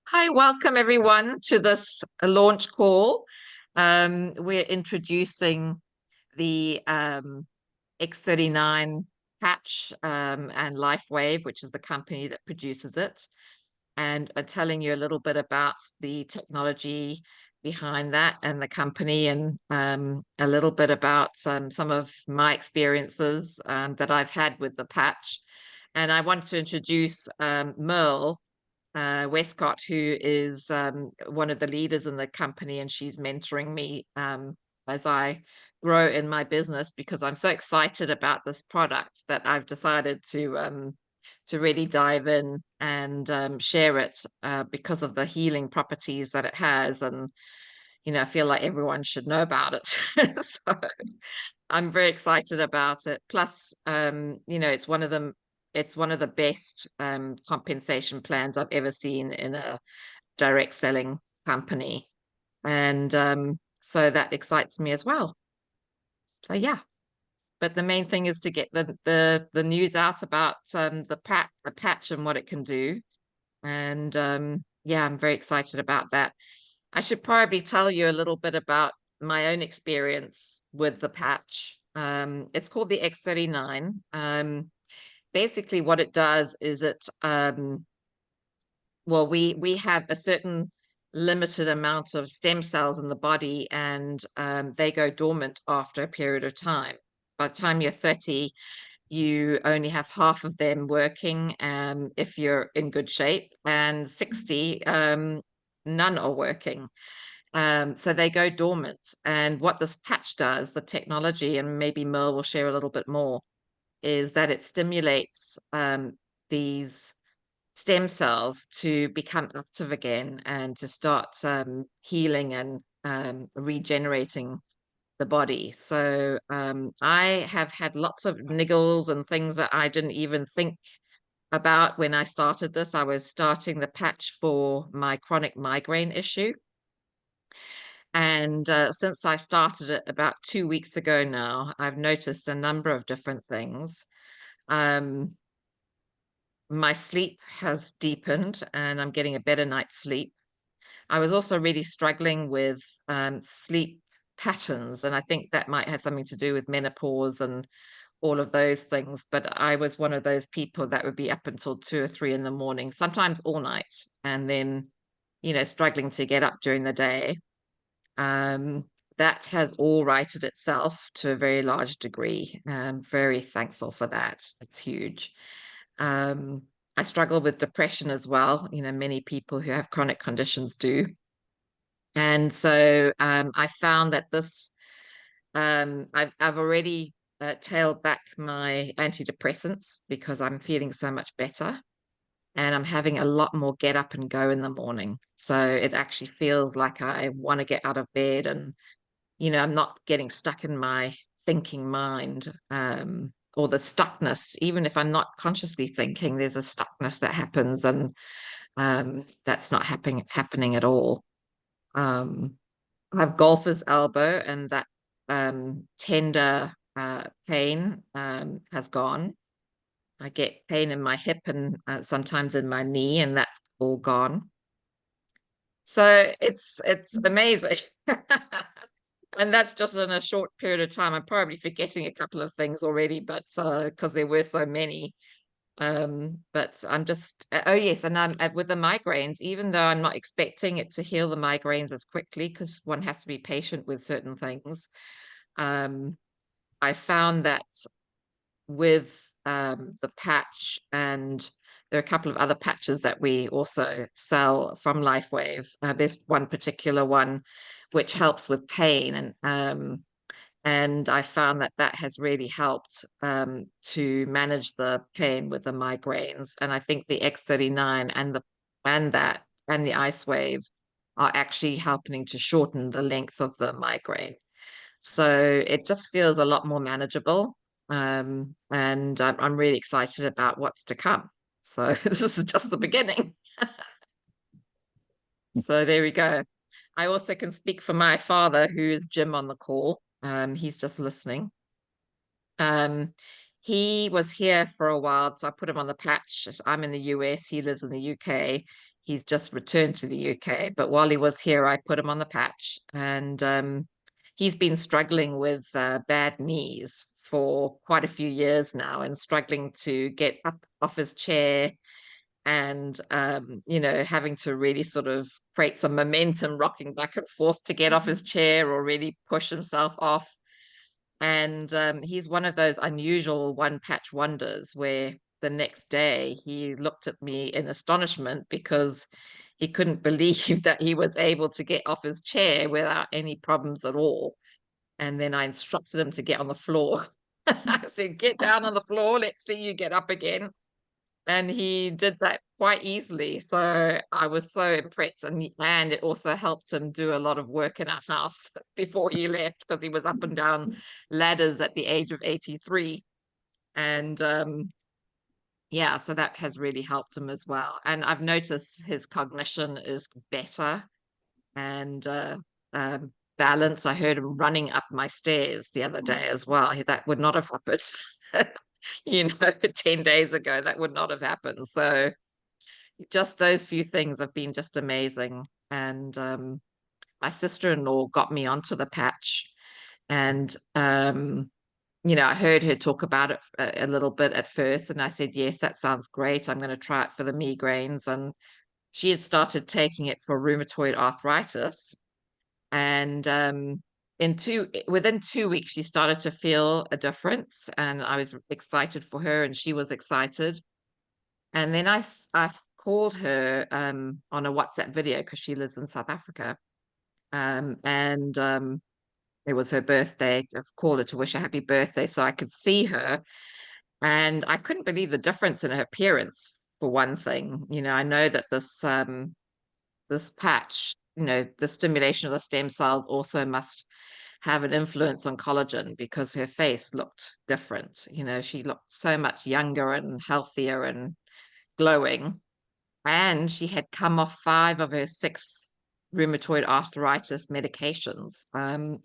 Hi, welcome everyone to this launch call. We're introducing the X39 patch and Lifewave, which is the company that produces it, and telling you a little bit about the technology behind that and the company, and a little bit about some of my experiences that I've had with the patch. And I want to introduce Merle Westcott, who is one of the leaders in the company, and she's mentoring me as I grow in my business because I'm so excited about this product that I've decided to really dive in and share it because of the healing properties that it has. And I feel like everyone should know about it. So I'm very excited about it. Plus, it's one of the best compensation plans I've ever seen in a direct selling company. And so that excites me as well. So yeah. But the main thing is to get the news out about the patch and what it can do. And yeah, I'm very excited about that. I should probably tell you a little bit about my own experience with the patch. It's called the X39. Basically, what it does is well, we have a certain limited amount of stem cells in the body, and they go dormant after a period of time. By the time you're 30, you only have half of them working if you're in good shape, and 60, none are working. So they go dormant. And what this patch does, the technology, and maybe Merle will share a little bit more, is that it stimulates these stem cells to become active again and to start healing and regenerating the body. So I have had lots of niggles and things that I didn't even think about when I started this. I was starting the patch for my chronic migraine issue. And since I started it about 2 weeks ago now, I've noticed a number of different things. Um, my sleep has deepened and I'm getting a better night's sleep. I was also really struggling with sleep patterns, and I think that might have something to do with menopause and all of those things. But I was one of those people that would be up until 2 or 3 in the morning, sometimes all night, and then, struggling to get up during the day. Um, that has all righted itself to a very large degree. I'm very thankful for that. It's huge. Um, I struggle with depression as well. Many people who have chronic conditions do. And so I found that I've already tailed back my antidepressants because I'm feeling so much better. And I'm having a lot more get up and go in the morning. So it actually feels like I want to get out of bed, and I'm not getting stuck in my thinking mind, or the stuckness. Even if I'm not consciously thinking, there's a stuckness that happens, and that's not happening at all. Um, I have golfer's elbow, and that tender pain has gone. I get pain in my hip and sometimes in my knee, and that's all gone. So it's amazing. And that's just in a short period of time. I'm probably forgetting a couple of things already, but because there were so many. But I'm just, oh yes, and I'm with the migraines, even though I'm not expecting it to heal the migraines as quickly because one has to be patient with certain things. Um, I found that with the patch, and there are a couple of other patches that we also sell from Lifewave. There's one particular one which helps with pain, and I found that that has really helped to manage the pain with the migraines. And I think the X39 and the Ice Wave are actually helping to shorten the length of the migraine. So it just feels a lot more manageable. And I'm really excited about what's to come. So this is just the beginning. So there we go. I also can speak for my father, who is Jim on the call. He's just listening. Um, he was here for a while, so I put him on the patch. I'm in the US, he lives in the UK. he's just returned to the UK. But while he was here, I put him on the patch, and he's been struggling with bad knees for quite a few years now, and struggling to get up off his chair, and having to really sort of create some momentum, rocking back and forth to get off his chair or really push himself off. And he's one of those unusual one patch wonders where the next day he looked at me in astonishment because he couldn't believe that he was able to get off his chair without any problems at all. And then I instructed him to get on the floor. I said, get down on the floor. Let's see you get up again. And he did that quite easily. So I was so impressed. And it also helped him do a lot of work in our house before he left, because he was up and down ladders at the age of 83. And yeah, so that has really helped him as well. And I've noticed his cognition is better, and balance. I heard him running up my stairs the other day as well. That would not have happened. 10 days ago, that would not have happened. So just those few things have been just amazing. And my sister-in-law got me onto the patch, and I heard her talk about it a little bit at first, and I said, yes, that sounds great. I'm going to try it for the migraines. And she had started taking it for rheumatoid arthritis, and within 2 weeks she started to feel a difference, and I was excited for her, and she was excited. And then I called her on a WhatsApp video, because she lives in South Africa, and it was her birthday. I've called her to wish her happy birthday so I could see her, and I couldn't believe the difference in her appearance. For one thing, I know that this patch, the stimulation of the stem cells also must have an influence on collagen, because her face looked different. She looked so much younger and healthier and glowing. And she had come off 5 of her 6 rheumatoid arthritis medications.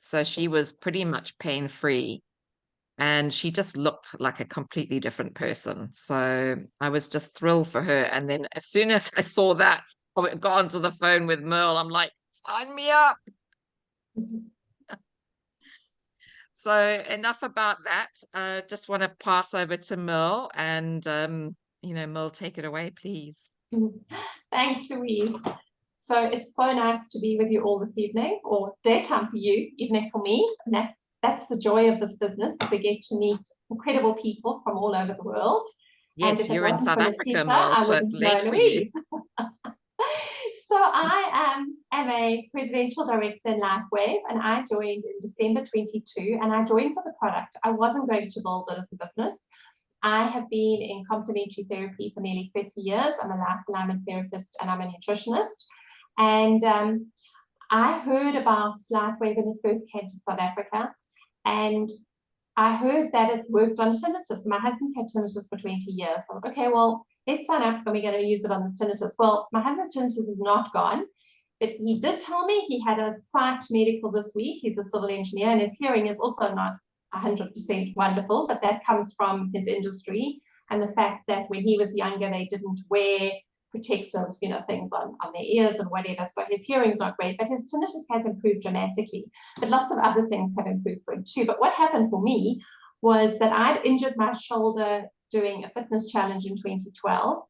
So she was pretty much pain-free, and she just looked like a completely different person. So I was just thrilled for her. And then as soon as I saw that, I got onto the phone with Merle. I'm like, sign me up. So enough about that. Just want to pass over to Merle, and Merle, take it away, please. Thanks, Louise. So it's so nice to be with you all this evening, or daytime for you, evening for me. And that's the joy of this business. We get to meet incredible people from all over the world. Yes, and if you're in South Africa, Merle, I so it's wouldn't late know for Louise. you. So I am a presidential director in Lifewave, and I joined in December 22, and I joined for the product. I wasn't going to build it as a business. I have been in complementary therapy for nearly 30 years. I'm a life alignment therapist, and I'm a nutritionist. And I heard about Lifewave when it first came to South Africa, and I heard that it worked on tinnitus. My husband's had tinnitus for 20 years. So, okay, well, let's sign up, and we're going to use it on this tinnitus. Well, my husband's tinnitus is not gone, but he did tell me he had a site medical this week. He's a civil engineer, and his hearing is also not 100% wonderful, but that comes from his industry and the fact that when he was younger, they didn't wear protective, things on their ears and whatever. So his hearing's not great, but his tinnitus has improved dramatically. But lots of other things have improved for him too. But what happened for me was that I'd injured my shoulder doing a fitness challenge in 2012.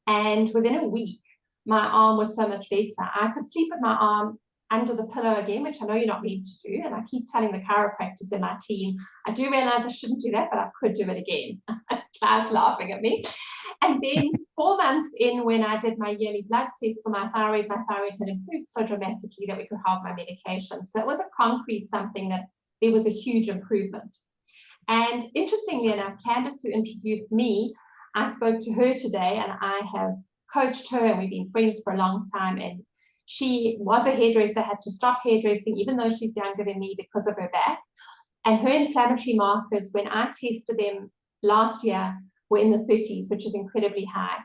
And within a week, my arm was so much better. I could sleep with my arm under the pillow again, which I know you're not meant to do. And I keep telling the chiropractors in my team, I do realize I shouldn't do that, but I could do it again. Class laughing at me. And then 4 months in, when I did my yearly blood test for my thyroid had improved so dramatically that we could halve my medication. So it was a concrete something that there was a huge improvement. And interestingly enough, Candace, who introduced me, I spoke to her today, and I have coached her, and we've been friends for a long time. And she was a hairdresser, had to stop hairdressing, even though she's younger than me, because of her back. And her inflammatory markers, when I tested them last year, were in the 30s, which is incredibly high.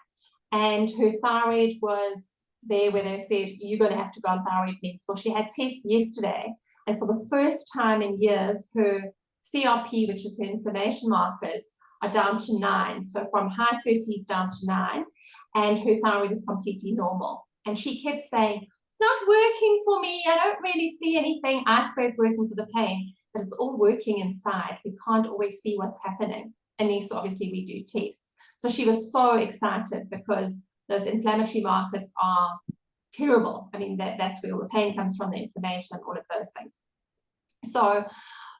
And her thyroid was there where they said, you're going to have to go on thyroid meds. Well, she had tests yesterday, and for the first time in years, her CRP, which is her inflammation markers, are down to 9. So from high 30s down to 9, and her thyroid is completely normal. And she kept saying, it's not working for me. I don't really see anything. I swear it's working for the pain, but it's all working inside. We can't always see what's happening. And these, obviously, we do tests. So she was so excited because those inflammatory markers are terrible. I mean, that's where all the pain comes from, the inflammation, and all of those things. So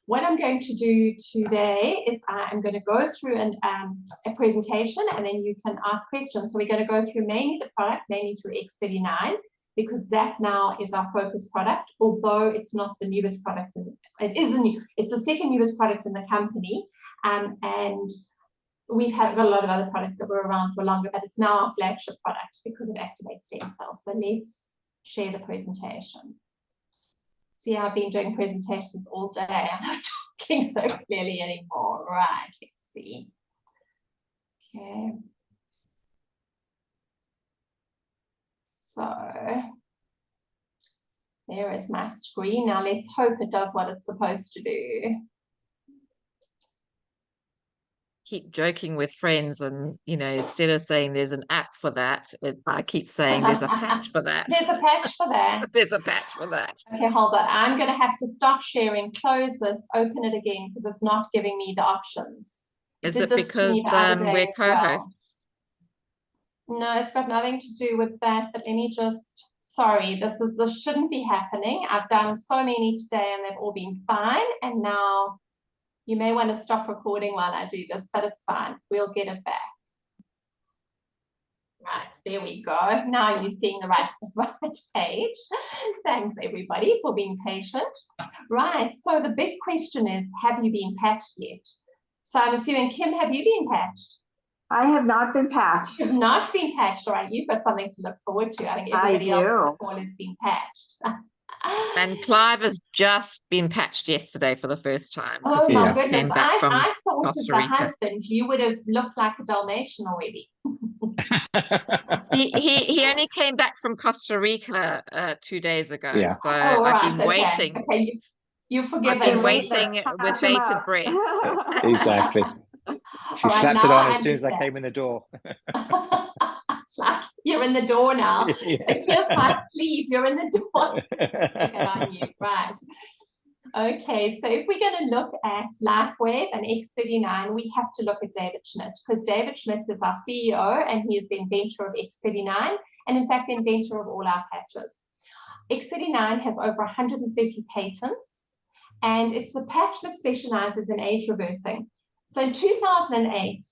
what I'm going to do today is I'm going to go through a presentation, and then you can ask questions. So we're going to go through mainly the product, mainly through X39, because that now is our focus product, although it's not the newest product. It's the second newest product in the company. And we've got a lot of other products that were around for longer, but it's now our flagship product because it activates stem cells. So let's share the presentation. See, I've been doing presentations all day. I'm not talking so clearly anymore. Right, let's see. Okay. So there is my screen. Now let's hope it does what it's supposed to do. Keep joking with friends, and instead of saying there's an app for that, I keep saying there's a patch for that. There's a patch for that. There's a patch for that. Okay, hold on. I'm going to have to stop sharing, close this, open it again, because it's not giving me the options. Is it because we're co-hosts? Well. No, it's got nothing to do with that. But let me just. Sorry, this shouldn't be happening. I've done so many today, and they've all been fine. And now. You may want to stop recording while I do this, but it's fine. We'll get it back. Right, there we go. Now you're seeing the right page. Thanks, everybody, for being patient. Right, so the big question is, have you been patched yet? So I'm assuming, Kim, have you been patched? I have not been patched. You've not been patched. All right, you've got something to look forward to. I think everybody else on the call has been patched. And Clive has just been patched yesterday for the first time. Oh my goodness! Came back from I thought as Costa a Rica. husband you would have looked like a Dalmatian already. he only came back from Costa Rica 2 days ago. Yeah. So I've been waiting. Okay, you're forgiven. I've been waiting with bated breath. Exactly. She slapped it on as soon as I came in the door. It's like you're in the door now. Yeah. So here's my sleeve. You're in the door. On you. Right. Okay, so if we're going to look at Lifewave and X39, we have to look at David Schmidt, because David Schmidt is our CEO and he is the inventor of X39, and in fact the inventor of all our patches. X39 has over 130 patents, and it's the patch that specializes in age reversing. So in 2008,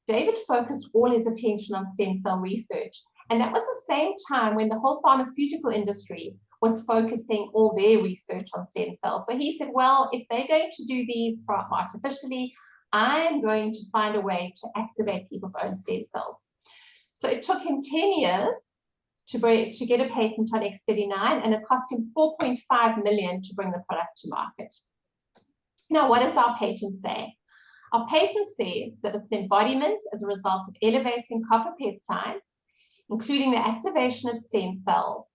David focused all his attention on stem cell research, and that was the same time when the whole pharmaceutical industry was focusing all their research on stem cells. So he said, well, if they're going to do these artificially, I'm going to find a way to activate people's own stem cells. So it took him 10 years to get a patent on X39, and it cost him $4.5 million to bring the product to market. Now, what does our patent say? Our patent says that it's an embodiment as a result of elevating copper peptides, including the activation of stem cells,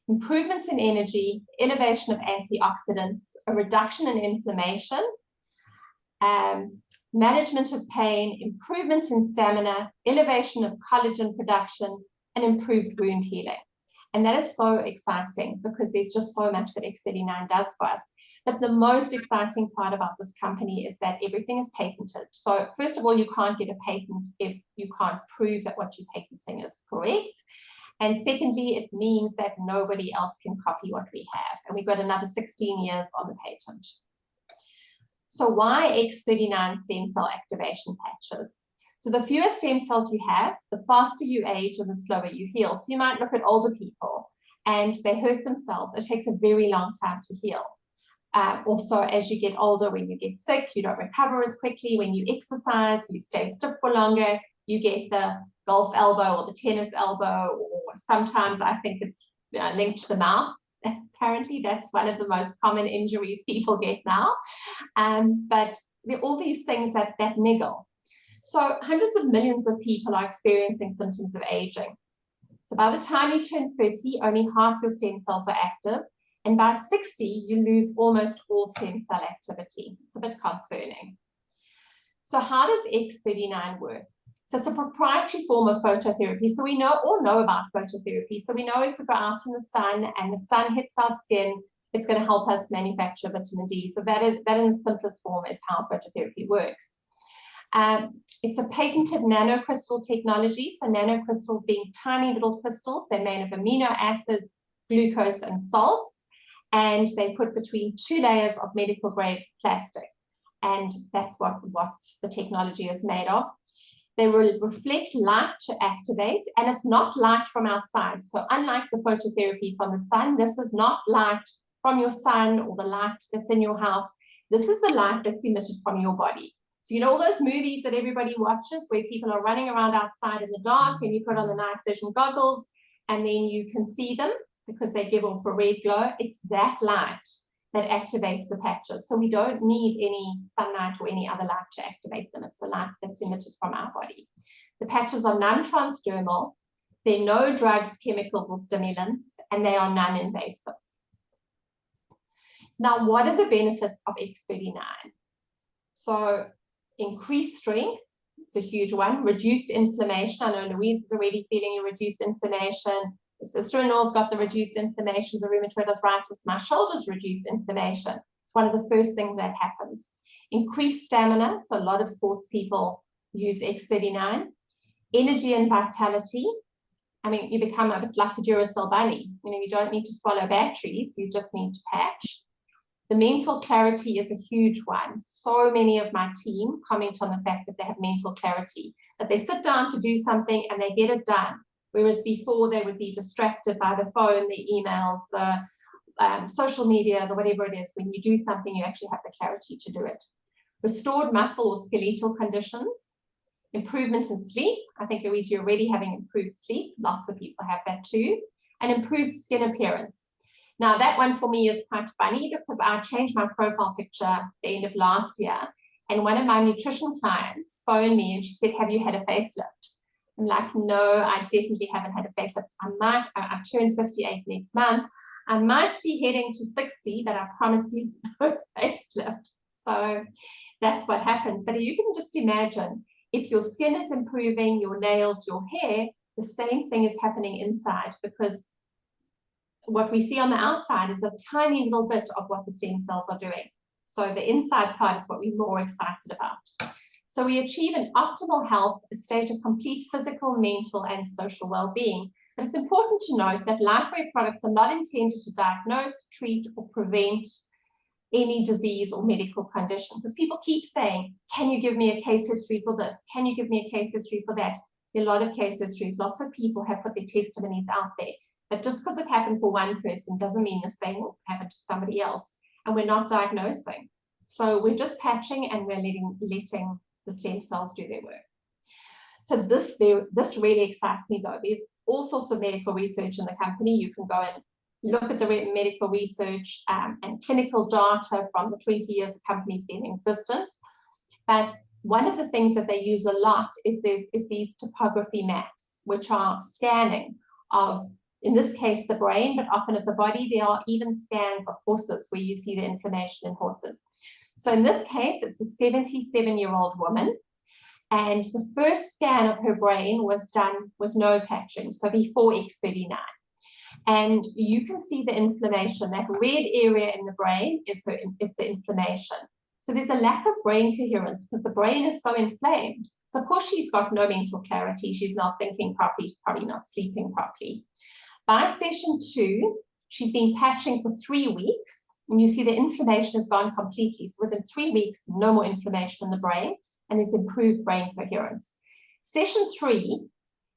improvements in energy, elevation of antioxidants, a reduction in inflammation, management of pain, improvement in stamina, elevation of collagen production, and improved wound healing. And that is so exciting because there's just so much that X39 does for us. But the most exciting part about this company is that everything is patented. So first of all, you can't get a patent if you can't prove that what you're patenting is correct. And secondly, it means that nobody else can copy what we have. And we've got another 16 years on the patent. So why X39 stem cell activation patches? So the fewer stem cells you have, the faster you age and the slower you heal. So you might look at older people and they hurt themselves. It takes a very long time to heal. Also, as you get older, when you get sick, you don't recover as quickly. When you exercise, you stay stiff for longer. You get the golf elbow or the tennis elbow, or sometimes I think it's linked to the mouse. Apparently, that's one of the most common injuries people get now. But there are all these things that niggle. So hundreds of millions of people are experiencing symptoms of aging. So by the time you turn 30, only half your stem cells are active. And by 60, you lose almost all stem cell activity. It's a bit concerning. So how does X39 work? So it's a proprietary form of phototherapy. So we all know about phototherapy. So we know if we go out in the sun and the sun hits our skin, it's going to help us manufacture vitamin D. So that in the simplest form is how phototherapy works. It's a patented nanocrystal technology. So nanocrystals being tiny little crystals, they're made of amino acids, glucose, and salts, and they put between 2 layers of medical grade plastic. And that's what the technology is made of. They will reflect light to activate, and it's not light from outside. So unlike the phototherapy from the sun, this is not light from your sun or the light that's in your house. This is the light that's emitted from your body. So you know all those movies that everybody watches where people are running around outside in the dark and you put on the night vision goggles and then you can see them because they give off a red glow. It's that light that activates the patches. So we don't need any sunlight or any other light to activate them. It's the light that's emitted from our body. The patches are non-transdermal. There are no drugs, chemicals, or stimulants, and they are non-invasive. Now, what are the benefits of X39? So increased strength, it's a huge one. Reduced inflammation. I know Louise is already feeling a reduced inflammation. The sister-in-law's got the reduced inflammation, the rheumatoid arthritis. My shoulder's reduced inflammation. It's one of the first things that happens. Increased stamina. So a lot of sports people use X39. Energy and vitality. I mean, you become a bit like a Duracell bunny. You know, you don't need to swallow batteries. You just need to patch. The mental clarity is a huge one. So many of my team comment on the fact that they have mental clarity, that they sit down to do something and they get it done. Whereas before they would be distracted by the phone, the emails, the social media, the whatever it is. When you do something, you actually have the clarity to do it. Restored muscle or skeletal conditions. Improvement in sleep. I think, Louise, you're already having improved sleep. Lots of people have that too. And improved skin appearance. Now, that one for me is quite funny because I changed my profile picture at the end of last year. And one of my nutrition clients phoned me and she said, "Have you had a facelift?" I'm like, "No, I definitely haven't had a facelift. I turn 58 next month. I might be heading to 60, but I promise you no facelift." So that's what happens. But you can just imagine if your skin is improving, your nails, your hair, the same thing is happening inside, because what we see on the outside is a tiny little bit of what the stem cells are doing. So the inside part is what we're more excited about. So we achieve an optimal health, a state of complete physical, mental, and social well-being. But it's important to note that Lifewave products are not intended to diagnose, treat, or prevent any disease or medical condition. Because people keep saying, "Can you give me a case history for this? Can you give me a case history for that?" There are a lot of case histories. Lots of people have put their testimonies out there. But just because it happened for one person doesn't mean the same will happen to somebody else. And we're not diagnosing. So we're just patching and we're letting the stem cells do their work. So this really excites me though. There's all sorts of medical research in the company. You can go and look at the medical research and clinical data from the 20 years the company's been in existence. But one of the things that they use a lot is these topography maps, which are scanning of, in this case, the brain, but often of the body. There are even scans of horses where you see the inflammation in horses. So in this case, it's a 77-year-old woman. And the first scan of her brain was done with no patching, so before X39. And you can see the inflammation. That red area in the brain is the inflammation. So there's a lack of brain coherence because the brain is so inflamed. So of course she's got no mental clarity. She's not thinking properly, she's probably not sleeping properly. By session 2, she's been patching for 3 weeks, and you see the inflammation has gone completely. So within 3 weeks, no more inflammation in the brain, and there's improved brain coherence. Session 3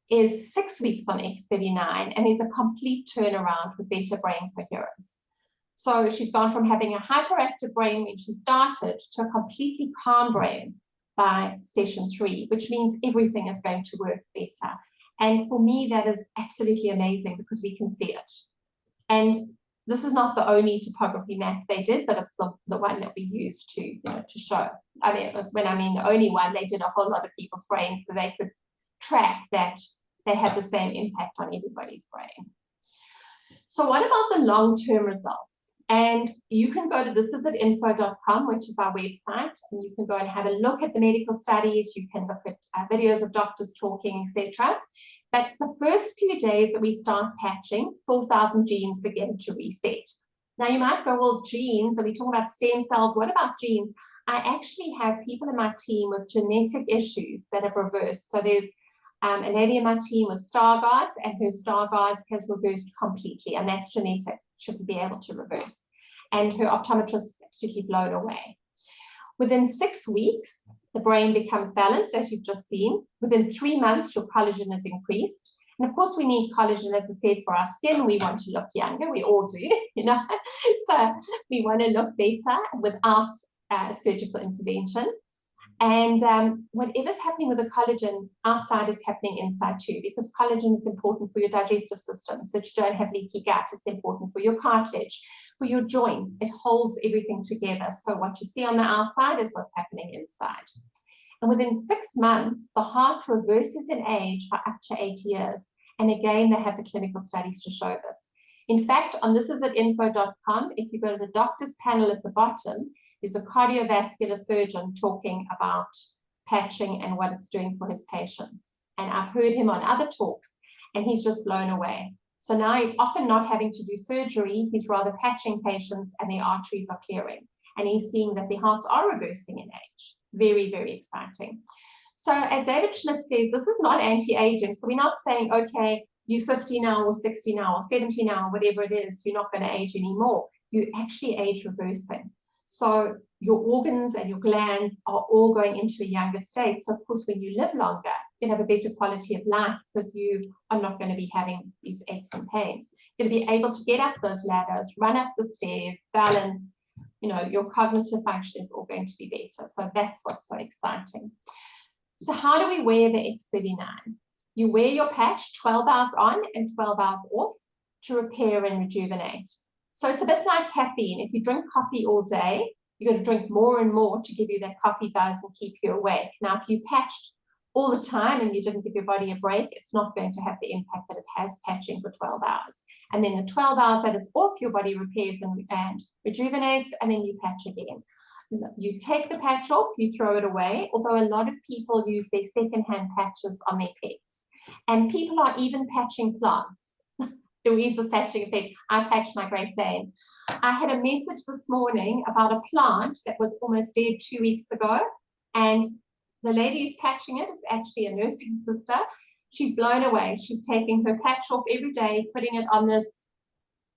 is 6 weeks on X39, and there's a complete turnaround with better brain coherence. So she's gone from having a hyperactive brain when she started to a completely calm brain by session 3, which means everything is going to work better. And for me, that is absolutely amazing because we can see it. And this is not the only topography map they did, but it's the one that we used to show. I mean, the only one, they did a whole lot of people's brains so they could track that they had the same impact on everybody's brain. So what about the long-term results? And you can go to thisisatinfo.com, which is our website, and you can go and have a look at the medical studies. You can look at videos of doctors talking, etc. But the first few days that we start patching, 4,000 genes begin to reset. Now you might go, well, genes, are we talking about stem cells? What about genes? I actually have people in my team with genetic issues that have reversed. So there's a lady in my team with Stargardt's, and her Stargardt's has reversed completely, and that's genetic, shouldn't be able to reverse. And her optometrist is absolutely blown away. Within 6 weeks, the brain becomes balanced, as you've just seen. Within 3 months, your collagen is increased. And of course, we need collagen, as I said, for our skin. We want to look younger. We all do, you know. So we want to look better without surgical intervention. And whatever's happening with the collagen outside is happening inside too, because collagen is important for your digestive system, so that you don't have leaky gut. It's important for your cartilage, for your joints. It holds everything together. So what you see on the outside is what's happening inside. And within 6 months, the heart reverses in age by up to 8 years. And again, they have the clinical studies to show this. In fact, on thisisatinfo.com, if you go to the doctor's panel at the bottom, there's a cardiovascular surgeon talking about patching and what it's doing for his patients. And I've heard him on other talks, and he's just blown away. So now he's often not having to do surgery. He's rather patching patients, and their arteries are clearing. And he's seeing that their hearts are reversing in age. Very, very exciting. So as David Schnitt says, this is not anti-aging. So we're not saying, okay, you're 50 now or 60 now or 70 now, or whatever it is, you're not going to age anymore. You actually age reversing. So your organs and your glands are all going into a younger state. So of course, when you live longer, you have a better quality of life, because you are not going to be having these aches and pains. You're going to be able to get up those ladders, run up the stairs, balance, you know, your cognitive function is all going to be better. So that's what's so exciting. So how do we wear the X39? You wear your patch 12 hours on and 12 hours off to repair and rejuvenate. So it's a bit like caffeine. If you drink coffee all day, you're going to drink more and more to give you that coffee buzz and keep you awake. Now, if you patched all the time and you didn't give your body a break, it's not going to have the impact that it has patching for 12 hours. And then the 12 hours that it's off, your body repairs and rejuvenates, and then you patch again. You take the patch off, you throw it away, although a lot of people use their secondhand patches on their pets. And people are even patching plants. Louise is patching a pet. I patched my Great Dane. I had a message this morning about a plant that was almost dead 2 weeks ago. And the lady who's patching it is actually a nursing sister. She's blown away. She's taking her patch off every day, putting it on this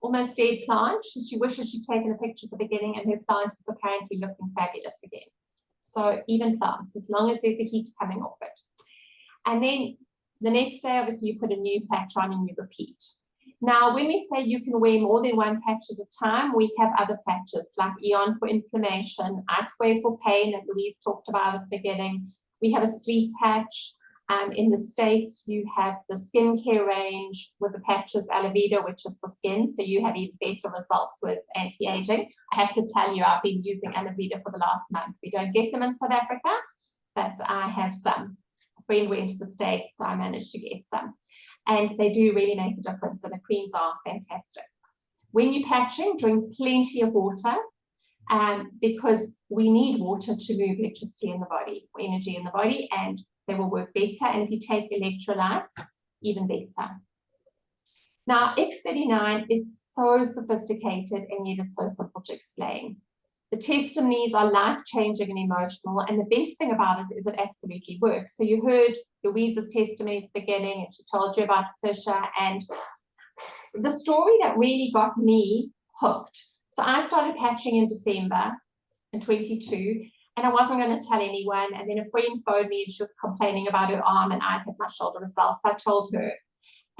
almost dead plant. She wishes she'd taken a picture at the beginning, and her plant is apparently looking fabulous again. So even plants, as long as there's a heat coming off it. And then the next day, obviously, you put a new patch on and you repeat. Now, when we say you can wear more than one patch at a time, we have other patches like Eon for inflammation, Icewave for pain that Louise talked about at the beginning. We have a sleep patch. In the States, you have the skincare range with the patches Aloe Vera, which is for skin. So you have even better results with anti-aging. I have to tell you, I've been using Aloe Vera for the last month. We don't get them in South Africa, but I have some. A friend went to the States, so I managed to get some. And they do really make a difference, and the creams are fantastic. When you're patching, drink plenty of water, because we need water to move electricity in the body, or energy in the body, and they will work better. And if you take electrolytes, even better. Now, X39 is so sophisticated, and yet it's so simple to explain. The testimonies are life-changing and emotional, and the best thing about it is it absolutely works. So you heard Louise's testimony at the beginning, and she told you about Tisha, and the story that really got me hooked. So I started patching in December in 22, and I wasn't going to tell anyone, and then a friend phoned me, and she was complaining about her arm, and I had my shoulder results. So I told her,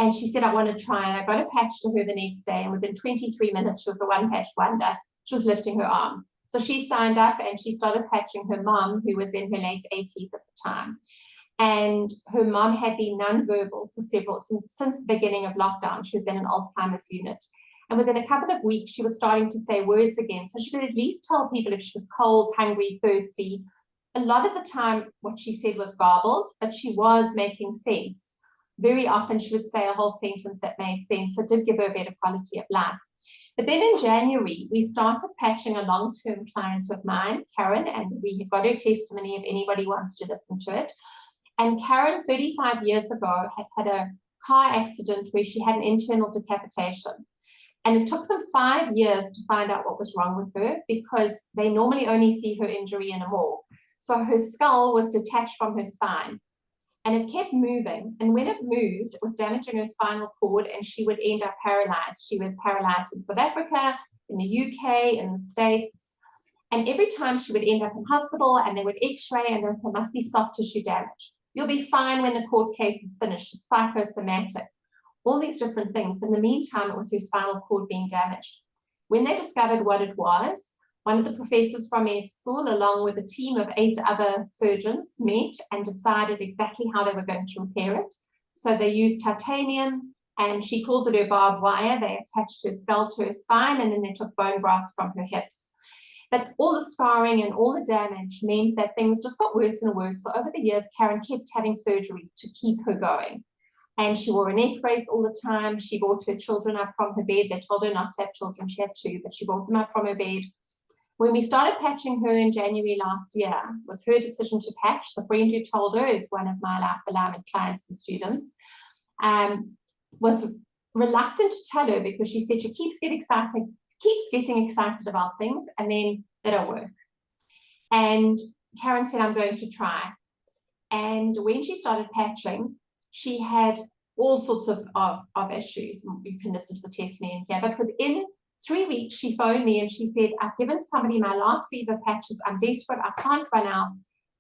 and she said, I want to try, and I got a patch to her the next day, and within 23 minutes, she was a one-patch wonder. She was lifting her arm. So she signed up and she started patching her mom, who was in her late 80s at the time. And her mom had been nonverbal for since the beginning of lockdown. She was in an Alzheimer's unit. And within a couple of weeks, she was starting to say words again. So she could at least tell people if she was cold, hungry, thirsty. A lot of the time, what she said was garbled, but she was making sense. Very often, she would say a whole sentence that made sense. So it did give her a better quality of life. But then in January, we started patching a long-term client of mine, Karen, and we got her testimony if anybody wants to listen to it. And Karen, 35 years ago, had a car accident where she had an internal decapitation. And it took them 5 years to find out what was wrong with her, because they normally only see her injury in a morgue. So her skull was detached from her spine, and it kept moving. And when it moved, it was damaging her spinal cord, and she would end up paralyzed. She was paralyzed in South Africa, in the UK, in the States. And every time she would end up in hospital, and they would x-ray, and there must be soft tissue damage. You'll be fine when the court case is finished. It's psychosomatic. All these different things. In the meantime, it was her spinal cord being damaged. When they discovered what it was, one of the professors from med school, along with a team of 8 other surgeons, met and decided exactly how they were going to repair it. So they used titanium, and she calls it her barbed wire. They attached her skull to her spine, and then they took bone grafts from her hips. But all the scarring and all the damage meant that things just got worse and worse. So over the years, Karen kept having surgery to keep her going. And she wore a neck brace all the time. She brought her children up from her bed. They told her not to have children. She had 2, but she brought them up from her bed. When we started patching her in January last year, it was her decision to patch. The friend who told her is one of my Life Alignment clients and students, was reluctant to tell her, because she said she keeps getting excited about things, and then they don't work. And Karen said, I'm going to try. And when she started patching, she had all sorts of issues. You can listen to the testimony in here. But within 3 weeks, she phoned me and she said, I've given somebody my last sleeve of patches. I'm desperate. I can't run out.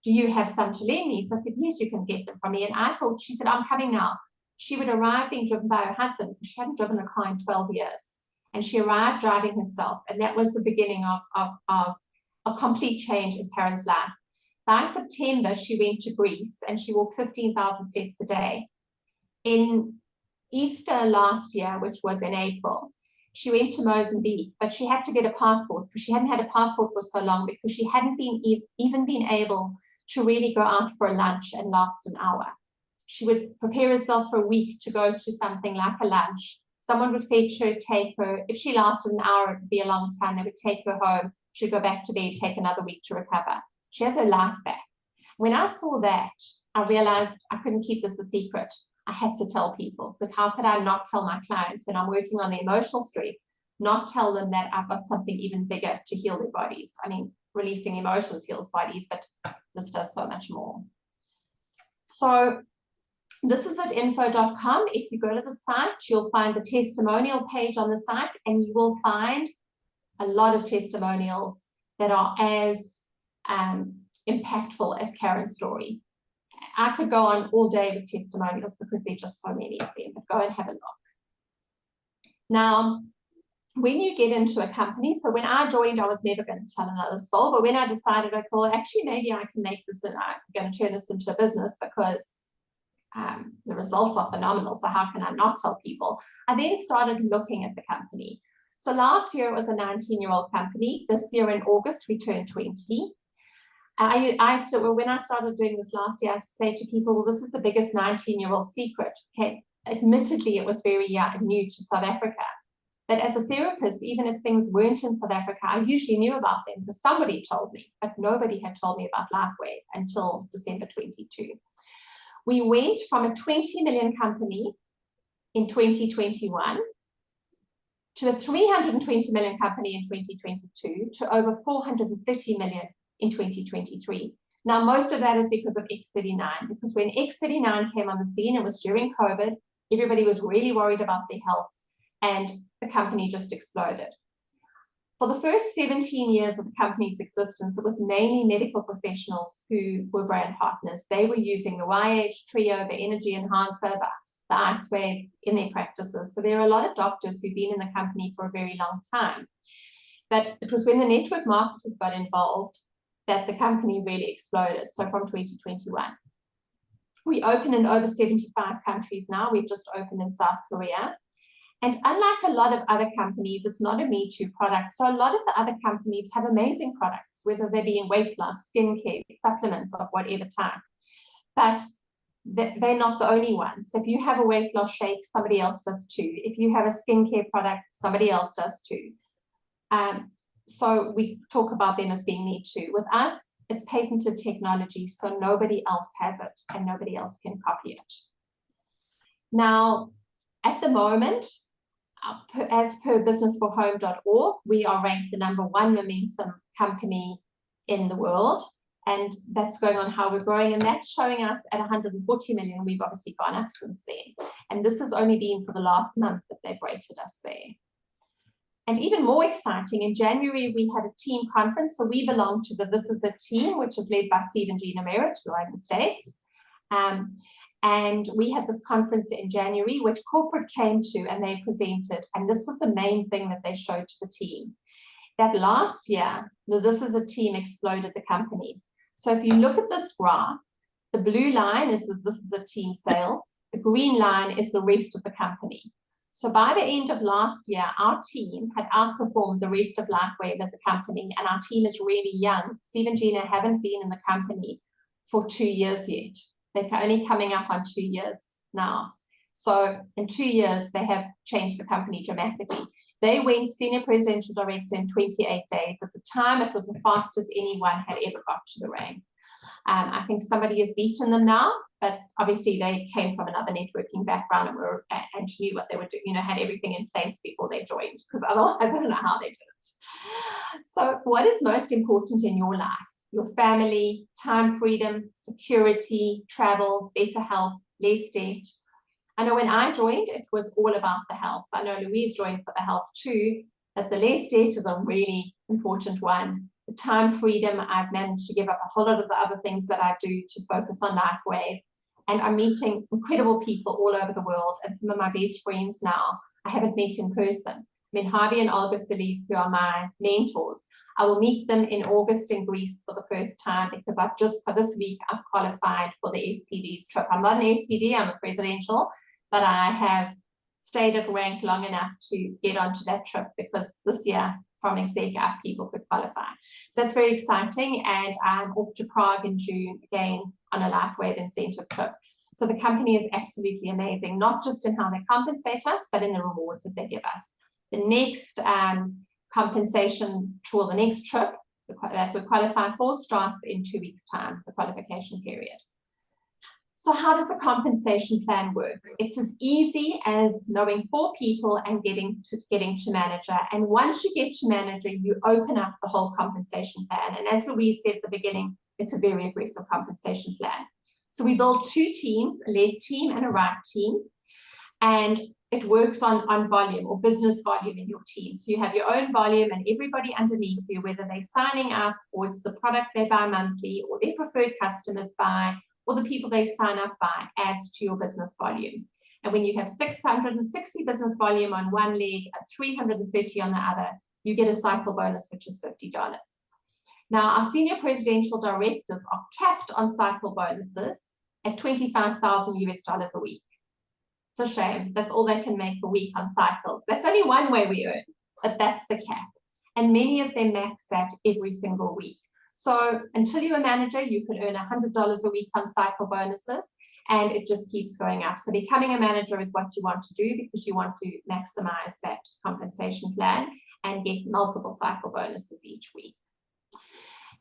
Do you have some to lend me? So I said, yes, you can get them from me. And I thought, she said, I'm coming now. She would arrive being driven by her husband. She hadn't driven a car in 12 years. And she arrived driving herself. And that was the beginning of a complete change in Karen's life. By September, she went to Greece and she walked 15,000 steps a day. In Easter last year, which was in April, she went to Mozambique, but she had to get a passport, because she hadn't had a passport for so long, because she hadn't even been able to really go out for a lunch and last an hour. She would prepare herself for a week to go to something like a lunch. Someone would fetch her, take her. If she lasted an hour, it would be a long time. They would take her home. She'd go back to bed, take another week to recover. She has her life back. When I saw that, I realized I couldn't keep this a secret. I had to tell people, because how could I not tell my clients when I'm working on the emotional stress, not tell them that I've got something even bigger to heal their bodies. I mean, releasing emotions heals bodies, but this does so much more. So this is at info.com. If you go to the site, you'll find the testimonial page on the site, and you will find a lot of testimonials that are as impactful as Karen's story. I could go on all day with testimonials, because there are just so many of them, but go and have a look. Now, when you get into a company, so when I joined, I was never going to tell another soul, but when I decided, I thought, actually, maybe I can make this, and I'm going to turn this into a business, because the results are phenomenal, so how can I not tell people? I then started looking at the company. So last year, it was a 19-year-old company. This year in August, we turned 20. When I started doing this last year, I used to say to people, well, this is the biggest 19-year-old secret. Okay, admittedly, it was very new to South Africa. But as a therapist, even if things weren't in South Africa, I usually knew about them, because somebody told me, but nobody had told me about Lifewave until December 22. We went from a 20 million company in 2021 to a 320 million company in 2022 to over 430 million in 2023. Now, most of that is because of X39, because when X39 came on the scene, it was during COVID, everybody was really worried about their health, and the company just exploded. For the first 17 years of the company's existence, it was mainly medical professionals who were brand partners. They were using the YH Trio, the Energy Enhancer, the Lifewave in their practices. So there are a lot of doctors who've been in the company for a very long time. But it was when the network marketers got involved that the company really exploded. So from 2021. We open in over 75 countries now. We've just opened in South Korea. And unlike a lot of other companies, it's not a Me Too product. So a lot of the other companies have amazing products, whether they be in weight loss, skincare, supplements of whatever type. But they're not the only ones. So if you have a weight loss shake, somebody else does too. If you have a skincare product, somebody else does too. So we talk about them as being me too. With us, it's patented technology, so nobody else has it and nobody else can copy it. Now, at the moment, as per businessforhome.org, we are ranked the #1 momentum company in the world. And that's going on how we're growing. And that's showing us at 140 million. We've obviously gone up since then. And this has only been for the last month that they've rated us there. And even more exciting, in January, we had a team conference. So we belong to the This Is a Team, which is led by Steve and Gina Merritt, who are in the States. And we had this conference in January, which corporate came to and they presented. And this was the main thing that they showed to the team. That last year, the This Is a Team exploded the company. So if you look at this graph, the blue line is This Is a Team sales. The green line is the rest of the company. So by the end of last year, our team had outperformed the rest of Lifewave as a company, and our team is really young. Steve and Gina haven't been in the company for 2 years yet. They're only coming up on 2 years now. So in 2 years, they have changed the company dramatically. They went senior presidential director in 28 days. At the time, it was the fastest anyone had ever got to the rank. I think somebody has beaten them now, but obviously they came from another networking background and knew what they were doing, had everything in place before they joined, because otherwise I don't know how they did it. So what is most important in your life? Your family, time freedom, security, travel, better health, less debt. I know when I joined, it was all about the health. I know Louise joined for the health too, but the less debt is a really important one. The time freedom, I've managed to give up a whole lot of the other things that I do to focus on Lifewave. And I'm meeting incredible people all over the world, and some of my best friends now I haven't met in person. I mean, Harvey and Olga Solis, who are my mentors, I will meet them in August in Greece for the first time, because I've just, for this week, I've qualified for the SPD's trip. I'm not an SPD, I'm a presidential, but I have stayed at rank long enough to get onto that trip, because this year from exec up people could qualify. So that's very exciting. And I'm off to Prague in June again on a Lifewave incentive trip. So the company is absolutely amazing, not just in how they compensate us, but in the rewards that they give us. The next compensation tour, the next trip that we qualify for starts in 2 weeks' time, the qualification period. So how does the compensation plan work? It's as easy as knowing 4 people and getting to manager. And once you get to manager, you open up the whole compensation plan. And as Louise said at the beginning, it's a very aggressive compensation plan. So we build 2 teams, a left team and a right team. And it works on volume or business volume in your team. So you have your own volume and everybody underneath you, whether they're signing up or it's the product they buy monthly or their preferred customers buy, or the people they sign up by, adds to your business volume. And when you have 660 business volume on one leg and 330 on the other, you get a cycle bonus, which is $50. Now, our senior presidential directors are capped on cycle bonuses at $25,000 a week. It's a shame. That's all they can make a week on cycles. That's only one way we earn, but that's the cap. And many of them max that every single week. So until you're a manager, you can earn $100 a week on cycle bonuses, and it just keeps going up. So becoming a manager is what you want to do, because you want to maximize that compensation plan and get multiple cycle bonuses each week.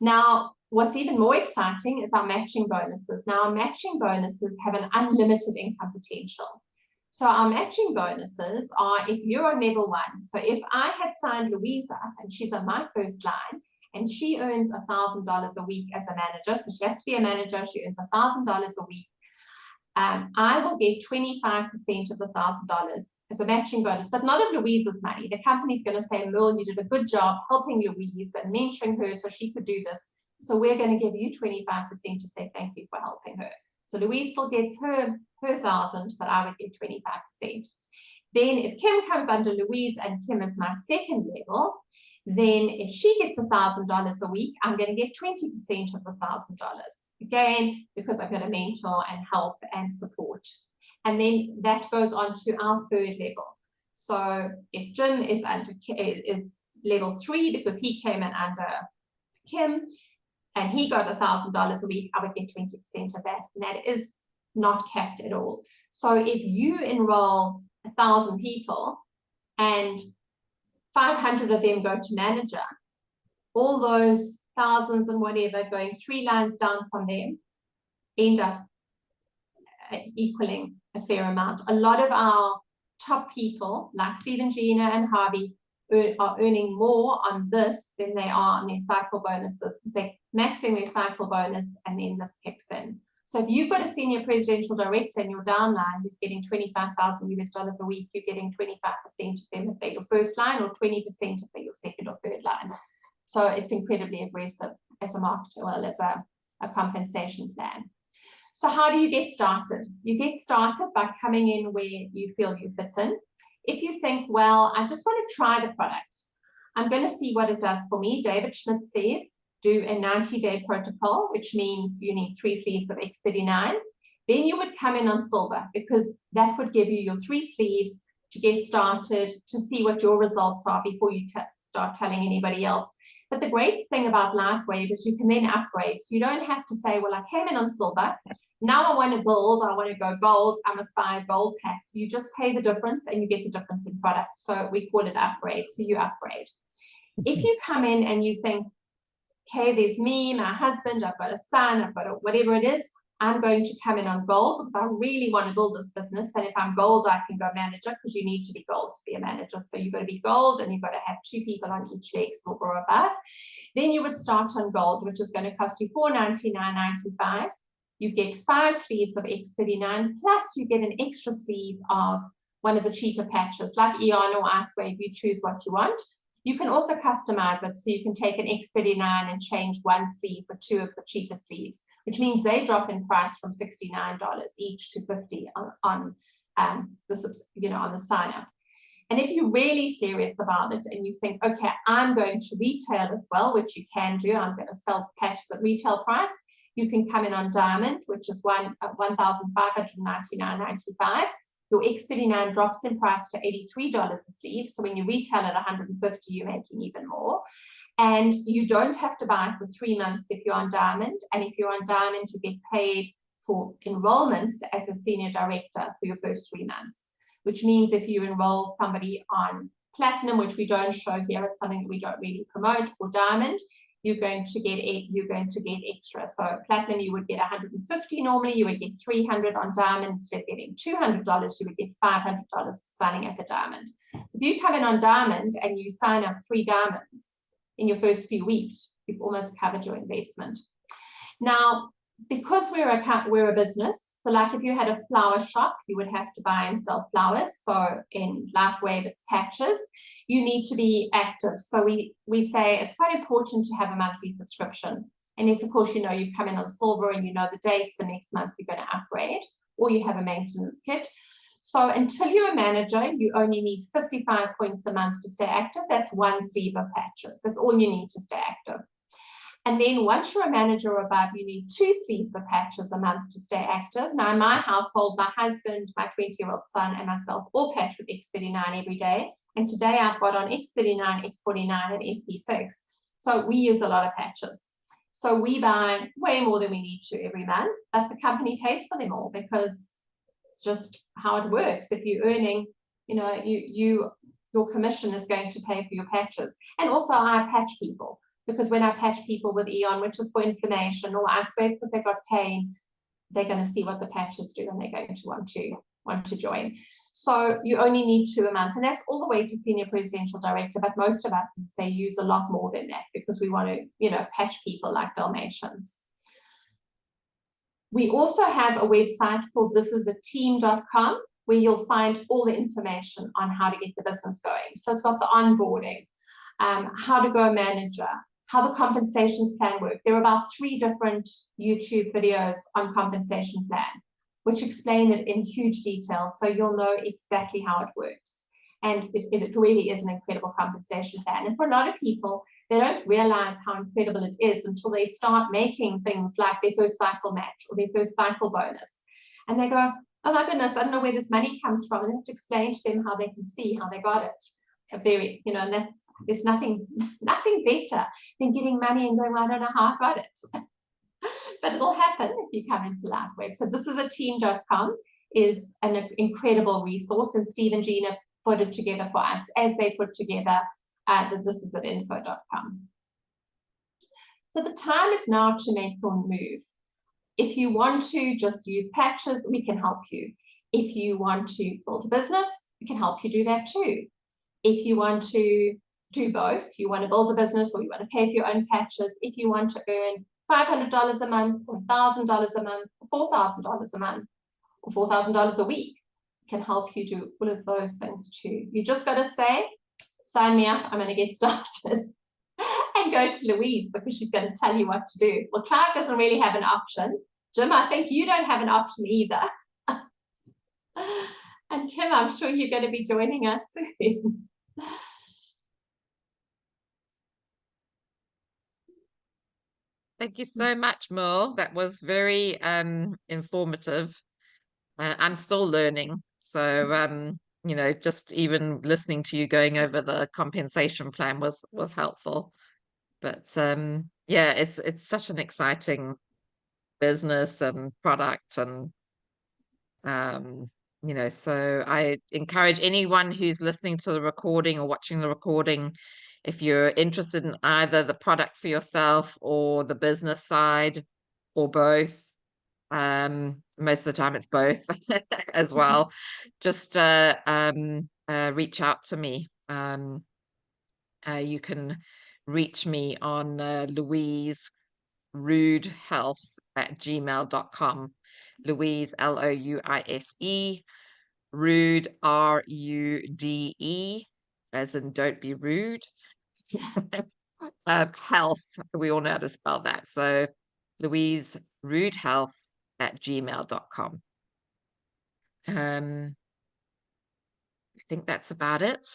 Now, what's even more exciting is our matching bonuses. Now, our matching bonuses have an unlimited income potential. So our matching bonuses are if you're a level 1. So if I had signed Louise up and she's on my first line, and she earns $1,000 a week as a manager, so she has to be a manager, she earns $1,000 a week, I will get 25% of the $1,000 as a matching bonus, but not of Louise's money. The company's going to say, Merle, you did a good job helping Louise and mentoring her so she could do this. So we're going to give you 25% to say thank you for helping her. So Louise still gets her 1,000, but I would get 25%. Then if Kim comes under Louise and Kim is my second level, then if she gets $1,000 a week, I'm going to get 20% of the $1,000. Again, because I'm going to mentor and help and support. And then that goes on to our third level. So if Jim is level 3 because he came in under Kim and he got $1,000 a week, I would get 20% of that. And that is not capped at all. So if you enroll 1,000 people and 500 of them go to manager, all those thousands and whatever going 3 lines down from them end up equaling a fair amount. A lot of our top people, like Stephen, Gina, and Harvey, are earning more on this than they are on their cycle bonuses, because they're maxing their cycle bonus and then this kicks in. So if you've got a senior presidential director in your downline who's getting $25,000 a week, you're getting 25% of them if they're your first line, or 20% if they're your second or third line. So it's incredibly aggressive as a marketer, well, as a compensation plan. So how do you get started? You get started by coming in where you feel you fit in. If you think, well, I just want to try the product, I'm going to see what it does for me. David Schmidt says, do a 90-day protocol, which means you need 3 sleeves of X39. Then you would come in on silver, because that would give you your 3 sleeves to get started, to see what your results are before you start telling anybody else. But the great thing about Lifewave is you can then upgrade. So you don't have to say, well, I came in on silver, now I want to build, I want to go gold, I must buy a gold pack. You just pay the difference and you get the difference in product. So we call it upgrade. So you upgrade. If you come in and you think, okay, there's me, my husband, I've got a son, I've got whatever it is, I'm going to come in on gold because I really want to build this business. And if I'm gold, I can go manager, because you need to be gold to be a manager. So you've got to be gold and you've got to have 2 people on each leg, silver or above. Then you would start on gold, which is going to cost you $499.95. You get 5 sleeves of X39, plus you get an extra sleeve of one of the cheaper patches, like Eon or Icewave. You choose what you want. You can also customize it, so you can take an X39 and change 1 sleeve for 2 of the cheaper sleeves, which means they drop in price from $69 each to $50 on the sign up. And if you're really serious about it and you think, okay, I'm going to retail as well, which you can do, I'm going to sell patches at retail price, you can come in on diamond, which is $1,599.95. Your X39 drops in price to $83 a sleeve. So when you retail at $150, you're making even more. And you don't have to buy for 3 months if you're on diamond. And if you're on diamond, you get paid for enrollments as a senior director for your first 3 months, which means if you enroll somebody on platinum, which we don't show here, it's something that we don't really promote, or diamond, you're going to get extra. So platinum, you would get $150 normally, you would get $300 on diamond. Instead of getting $200, you would get $500 for signing up a diamond. So if you come in on diamond and you sign up 3 diamonds in your first few weeks, you've almost covered your investment. Now, because we're a business, so like if you had a flower shop, you would have to buy and sell flowers. So in Lifewave, it's patches. You need to be active. So we say it's quite important to have a monthly subscription. And yes, of course, you know, you come in on silver and you know the dates, and next month you're going to upgrade, or you have a maintenance kit. So until you're a manager, you only need 55 points a month to stay active. That's 1 sleeve of patches. That's all you need to stay active. And then once you're a manager or above, you need 2 sleeves of patches a month to stay active. Now, in my household, my husband, my 20-year-old son, and myself all patch with X39 every day. And today I've got on X39, X49, and SP6. So we use a lot of patches. So we buy way more than we need to every month, but the company pays for them all, because it's just how it works. If you're earning, you know, your commission is going to pay for your patches. And also I patch people, because when I patch people with Eon, which is for inflammation, or Icewave because they've got pain, they're going to see what the patches do and they're going to want to join. So you only need 2 a month, and that's all the way to senior presidential director. But most of us, as I say, use a lot more than that, because we want to, you know, patch people like Dalmatians. We also have a website called thisisateam.com, where you'll find all the information on how to get the business going. So it's got the onboarding, how to go manager, how the compensations plan work. There are about 3 different YouTube videos on compensation plan, which explain it in huge detail, so you'll know exactly how it works. And it really is an incredible compensation plan. And for a lot of people, they don't realize how incredible it is until they start making things like their first cycle match or their first cycle bonus. And they go, oh my goodness, I don't know where this money comes from. And you have to explain to them how they can see how they got it. You know, and there's nothing better than getting money and going, well, I don't know how I got it. but it'll happen if you come into Lifewave. So this is a team.com, is an incredible resource, and Steve and Gina put it together for us as they put together this is at info.com. So the time is now to make your move. If you want to just use patches, we can help you. If you want to build a business, we can help you do that too. If you want to do both, you want to build a business or you want to pay for your own patches, if you want to earn $500 a month or $1,000 a month or $4,000 a month or $4,000 a week, we can help you do all of those things too. You just got to say, sign me up, I'm going to get started. And go to Louise, because she's going to tell you what to do. Well, Clark doesn't really have an option. Jim, I think you don't have an option either. And Kim, I'm sure you're going to be joining us soon. Thank you so much, Merle. That was very informative. I'm still learning. So, you know, just even listening to you going over the compensation plan was helpful. But yeah, it's such an exciting business and product, and you know, so I encourage anyone who's listening to the recording or watching the recording, if you're interested in either the product for yourself or the business side or both, most of the time it's both as well, just reach out to me. You can reach me on Louise rudehealth@gmail.com. Louise, Louise, Rude, RUDE, as in don't be rude. Health, we all know how to spell that. So Louise rudehealth@gmail.com. I think that's about it.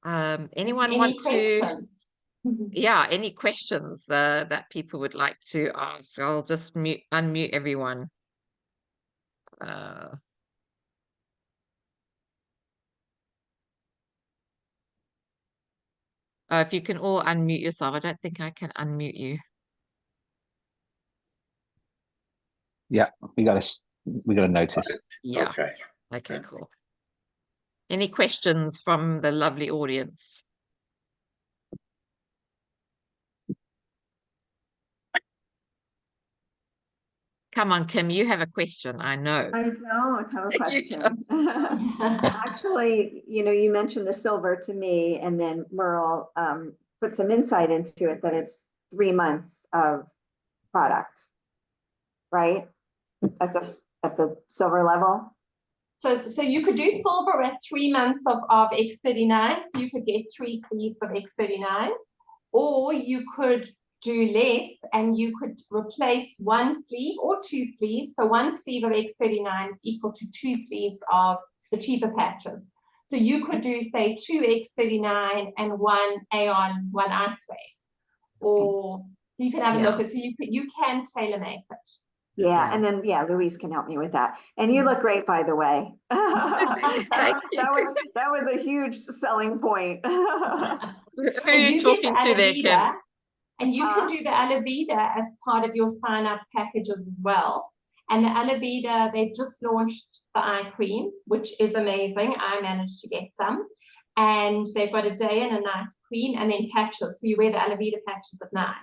Anyone want to, yeah, any questions that people would like to ask? I'll just unmute everyone. If you can all unmute yourself. I don't think I can unmute you. Yeah, we got a notice. Yeah. Okay, cool. Any questions from the lovely audience? Come on, Kim, you have a question. I know. I don't have a question. Actually, you know, you mentioned the silver to me, and then Merle put some insight into it, that it's 3 months of product, right? At the silver level. So you could do silver at 3 months of X39. So you could get 3 sleeves of X39, or you could do less and you could replace 1 sleeve or 2 sleeves. So 1 sleeve of X39 is equal to 2 sleeves of the cheaper patches. So you could do, say, 2 X39 and 1 Aeon, 1 Icewave, or you can have a look at, so you can tailor make it. Yeah, and then Louise can help me with that. And you look great, by the way. Thank you. That was a huge selling point. Who are you talking to there, Kim? And you can do the aloe vera as part of your sign-up packages as well. And the aloe vera, they've just launched the eye cream, which is amazing. I managed to get some. And they've got a day and a night cream, and then patches. So you wear the aloe vera patches at night.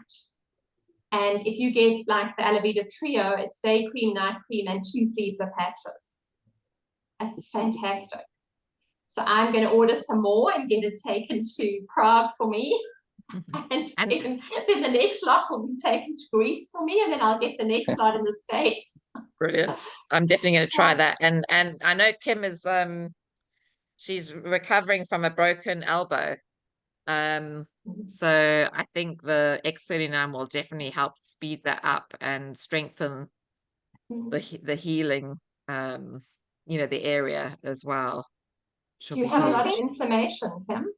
And if you get like the aloe vera trio, it's day cream, night cream, and 2 sleeves of patches. It's fantastic. So I'm going to order some more and get it taken to Prague for me. And then the next lot will be taken to Greece for me, and then I'll get the next lot in the States. Brilliant. I'm definitely going to try that. And I know Kim is she's recovering from a broken elbow. So I think the X39 will definitely help speed that up and strengthen the healing, you know, the area as well. Do you have a lot of inflammation, Kim?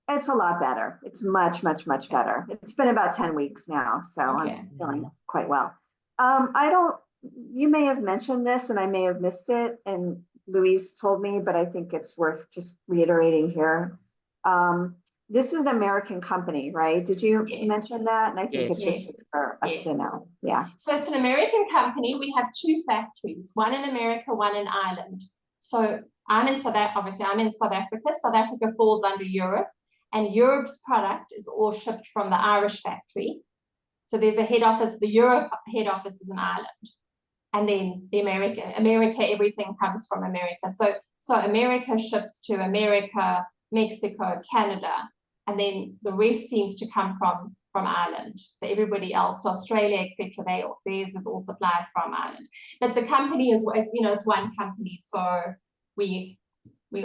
It's a lot better. It's much, much, much better. It's been about 10 weeks now, so I'm feeling quite well. You may have mentioned this and I may have missed it, and Louise told me, but I think it's worth just reiterating here. this is an American company, right? Did you Yes. mention that? And I think it's Yes. just for us Yes. to know. Yeah. So it's an American company. We have 2 factories, one in America, one in Ireland. So I'm in South Africa. South Africa falls under Europe, and Europe's product is all shipped from the Irish factory. So there's a head office. The Europe head office is in Ireland, and then the America, everything comes from America. So America ships to America, Mexico, Canada, and then the rest seems to come from Ireland. So everybody else, so Australia, etc., theirs is all supplied from Ireland. But the company is, it's one company, so we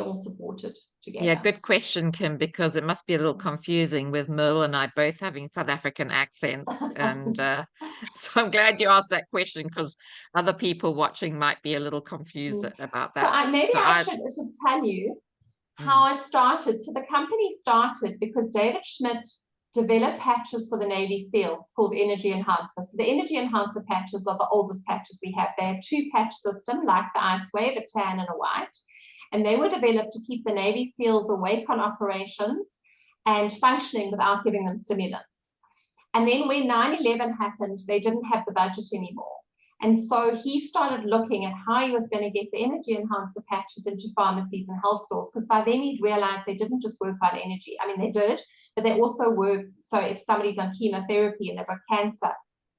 all support it together. Yeah, good question, Kim, because it must be a little confusing with Merle and I both having South African accents. And so I'm glad you asked that question, because other people watching might be a little confused about that. So I should tell you how it started. So the company started because David Schmidt developed patches for the Navy SEALs called Energy Enhancer. So the Energy Enhancer patches are the oldest patches we have. They're a 2-patch system, like the Icewave, a tan and a white. And they were developed to keep the Navy SEALs awake on operations and functioning without giving them stimulants. And then when 9/11 happened, they didn't have the budget anymore. And so he started looking at how he was going to get the Energy Enhancer patches into pharmacies and health stores, because by then he'd realized they didn't just work on energy. I mean, they did, but they also work. So if somebody's on chemotherapy and they've got cancer,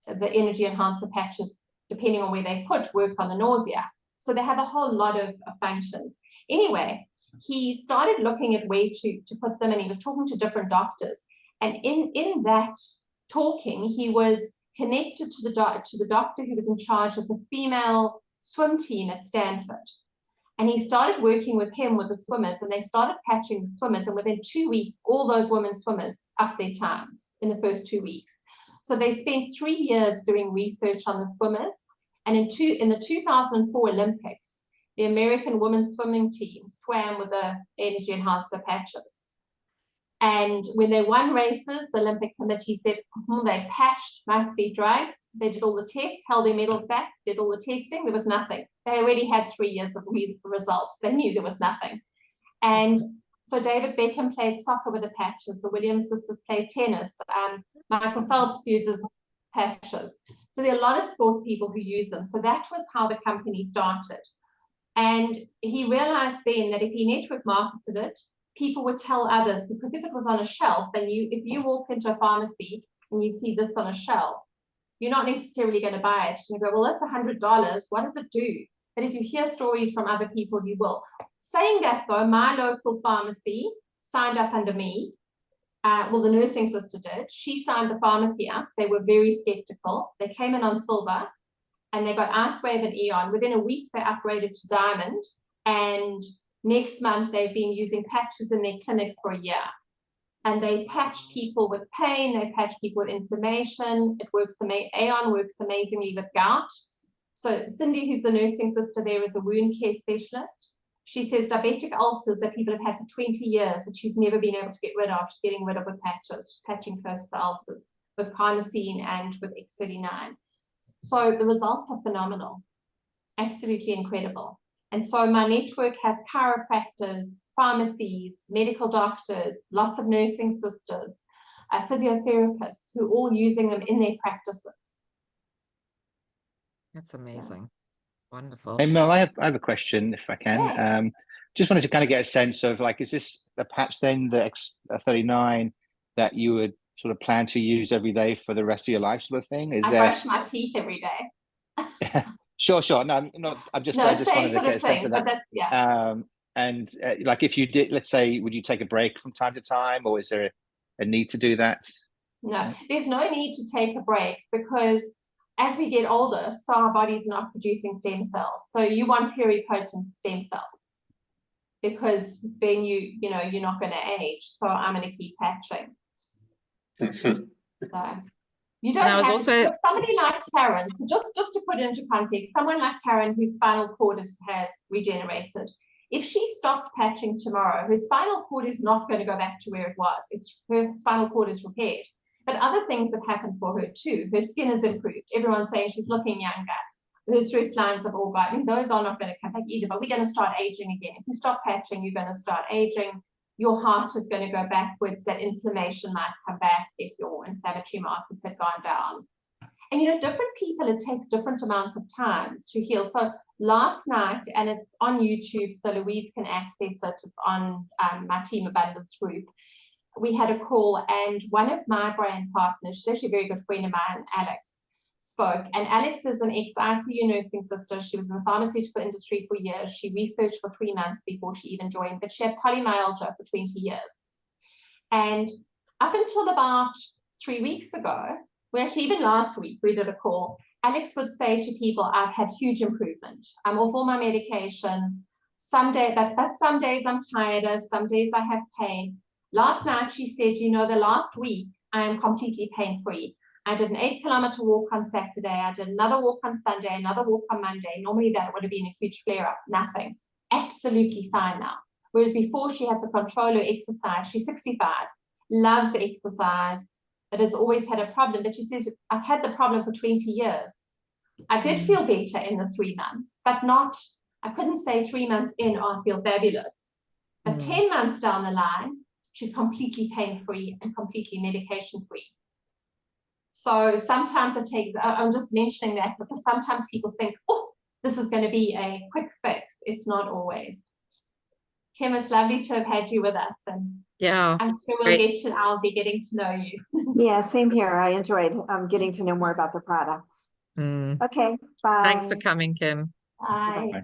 the Energy Enhancer patches, depending on where they put, work on the nausea. So they have a whole lot of functions. Anyway, he started looking at where to put them, and he was talking to different doctors. And in that talking, he was connected to the doctor who was in charge of the female swim team at Stanford. And he started working with him with the swimmers, and they started patching the swimmers. And within 2 weeks, all those women swimmers upped their times in the first 2 weeks. So they spent 3 years doing research on the swimmers. And in the 2004 Olympics, the American women's swimming team swam with the Energy Enhancer patches. And when they won races, the Olympic Committee said, they patched, must be drugs. They did all the tests, held their medals back, did all the testing. There was nothing. They already had 3 years of results. They knew there was nothing. And so David Beckham played soccer with the patches. The Williams sisters played tennis. Michael Phelps uses patches. So there are a lot of sports people who use them. So that was how the company started. And he realized then that if he network marketed it, people would tell others, because if it was on a shelf, and if you walk into a pharmacy and you see this on a shelf, you're not necessarily going to buy it. You go, well, that's $100. What does it do? But if you hear stories from other people, you will. Saying that, though, my local pharmacy signed up under me. Well, the nursing sister did. She signed the pharmacy up. They were very skeptical. They came in on silver, and they got Icewave and Eon. Within a week, they upgraded to Diamond, and next month, they've been using patches in their clinic for a year. And they patch people with pain, they patch people with inflammation. It works Aeon works amazingly with gout. So Cindy, who's the nursing sister there, is a wound care specialist. She says diabetic ulcers that people have had for 20 years that she's never been able to get rid of, she's getting rid of with patches. She's patching first with the ulcers, with carnosine and with X39. So the results are phenomenal, absolutely incredible. And so my network has chiropractors, pharmacies, medical doctors, lots of nursing sisters, physiotherapists who are all using them in their practices. That's amazing. Wonderful. Hey, Mel, I have a question, if I can. Yeah. Just wanted to kind of get a sense of, like, is this a patch then, the X39, that you would sort of plan to use every day for the rest of your life, sort of thing? I brush my teeth every day. Sure. No, I'm not. I just wanted to get a sense of that. But that's, yeah. And like, if you did, let's say, would you take a break from time to time, or is there a need to do that? No, there's no need to take a break, because as we get older, so our body's not producing stem cells. So you want pluripotent stem cells, because then you're not going to age. So I'm going to keep patching. So you don't have to, somebody like Karen, so just to put it into context, someone like Karen whose spinal cord has regenerated, if she stopped patching tomorrow, her spinal cord is not going to go back to where it was. Her spinal cord is repaired. But other things have happened for her too. Her skin has improved. Everyone's saying she's looking younger. Her stress lines have all gone. And those are not going to come back either, but we're going to start aging again. If you stop patching, you're going to start aging. your heart is going to go backwards, that inflammation might come back if your inflammatory markers had gone down. And, you know, different people, it takes different amounts of time to heal. So last night, and it's on YouTube, so Louise can access it, it's on my Team Abundance group, we had a call, and one of my brand partners, she's actually a very good friend of mine, Alex, spoke. And Alex is an ex-ICU nursing sister. She was in the pharmaceutical industry for years. She researched for 3 months before she even joined, but she had polymyalgia for 20 years. And up until about 3 weeks ago, actually even last week, we did a call, Alex would say to people, I've had huge improvement. I'm off all my medication. Some days I'm tired, some days I have pain. Last night, she said, you know, the last week, I am completely pain-free. I did an 8-kilometer walk on Saturday. I did another walk on Sunday, another walk on Monday. Normally, that would have been a huge flare-up. Nothing. Absolutely fine now. Whereas before, she had to control her exercise. She's 65, loves exercise. It has always had a problem. But she says, I've had the problem for 20 years. I did feel better in the 3 months, but not, I couldn't say 3 months in, oh, I feel fabulous. But 10 months down the line, she's completely pain-free and completely medication-free. So sometimes I'm just mentioning that because sometimes people think, oh, this is going to be a quick fix. It's not always. Kim, it's lovely to have had you with us. And Yeah, I'm sure I'll be getting to know you. Yeah, same here. I enjoyed getting to know more about the products. Okay, bye. Thanks for coming, Kim. Bye.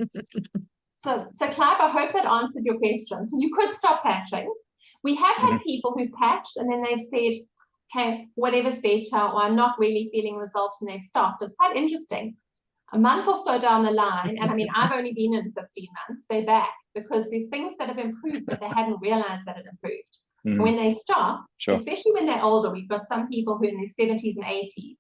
So Clive, I hope that answered your question. So you could stop patching. We have had people who've patched and then they've said, okay, whatever's better, or I'm not really feeling results, and they've stopped. It's quite interesting. A month or so down the line, and I mean, I've only been in 15 months, they're back because there's things that have improved, but they hadn't realized that it improved. And when they stop, especially when they're older, we've got some people who are in their 70s and 80s,